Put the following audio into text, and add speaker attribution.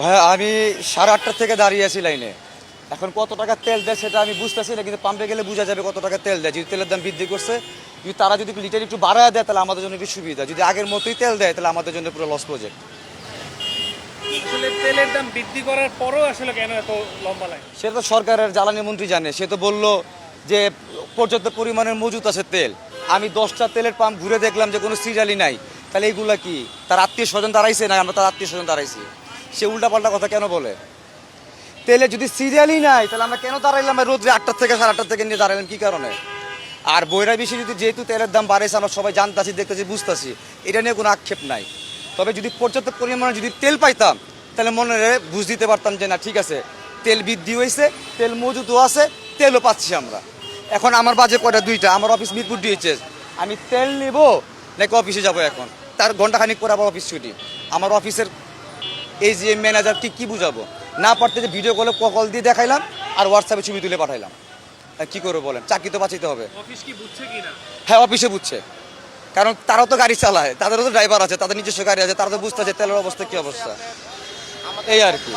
Speaker 1: ভাই আমি 8:30 থেকে দাঁড়িয়ে আছি লাইনে। এখন কত টাকা তেল দেয় সেটা আমি বুঝতেছি না, কিন্তু পাম্পে গেলে বোঝা যাবে কত টাকা তেল দেয়। যদি তেলের দাম বৃদ্ধি করছে, যদি তারা যদি লিটার একটু বাড়ায় দেয় তাহলে আমাদের জন্য একটু সুবিধা। যদি আগের মতোই তেল দেয় তাহলে আমাদের জন্য পুরো লস প্রজেক্ট।
Speaker 2: আসলে তেলের দাম বৃদ্ধি করার পরও আসলে কেন এত লম্বা লাইন?
Speaker 1: সেটা তো সরকারের জ্বালানি মন্ত্রী জানে। সে তো বললো যে পর্যাপ্ত পরিমাণের মজুত আছে তেল। আমি 10টা তেলের পাম্প ঘুরে দেখলাম যে কোনো সিরিয়ালই নাই। তাহলে এইগুলা কি তার আত্মীয় স্বজন দাঁড়াইছে না আমরা তার আত্মীয় স্বজন দাঁড়াইছি? সে উল্টাপাল্টা কথা কেন বলে? তেলে যদি সিরিয়ালই নাই তাহলে আমরা কেন দাঁড়াইলাম রোদ্রে 8টা থেকে 8:30 থেকে নিয়ে দাঁড়াইলাম কি কারণে? আর বইরা বেশি যদি যেহেতু তেলের দাম বাড়েছে আমরা সবাই জানতাছি, দেখতেছি, বুঝতেছি, এটা নিয়ে কোনো আক্ষেপ নাই। তবে যদি পর্যাপ্ত পরিমাণে যদি তেল পাইতাম তাহলে মনে বুঝ দিতে পারতাম যে না ঠিক আছে, তেল বৃদ্ধি হয়েছে, তেল মজুতও আছে, তেলও পাচ্ছি আমরা। এখন আমার বাজে কয়টা 2টা, আমার অফিস মিরপুর ডিএইচএস। আমি তেল নেব নাকি অফিসে যাব? এখন তার ঘন্টাখানিক পরে আবার অফিস ছুটি। আমার অফিসের এই যে ম্যানেজারকে কি বুঝাবো? না পারতে যে ভিডিও কল দিয়ে দেখাইলাম আর হোয়াটসঅ্যাপে ছবি তুলে পাঠাইলাম। কি করবো বলেন? চাকরি তো বাঁচাইতে হবে।
Speaker 2: অফিস কি বুঝছে কিনা?
Speaker 1: হ্যাঁ, অফিসে বুঝছে, কারণ তারাও তো গাড়ি চালায়, তাদেরও তো ড্রাইভার আছে, তাদের নিজস্ব গাড়ি আছে, তারা তো বুঝতে তেলের অবস্থা কি অবস্থা, এই আর কি।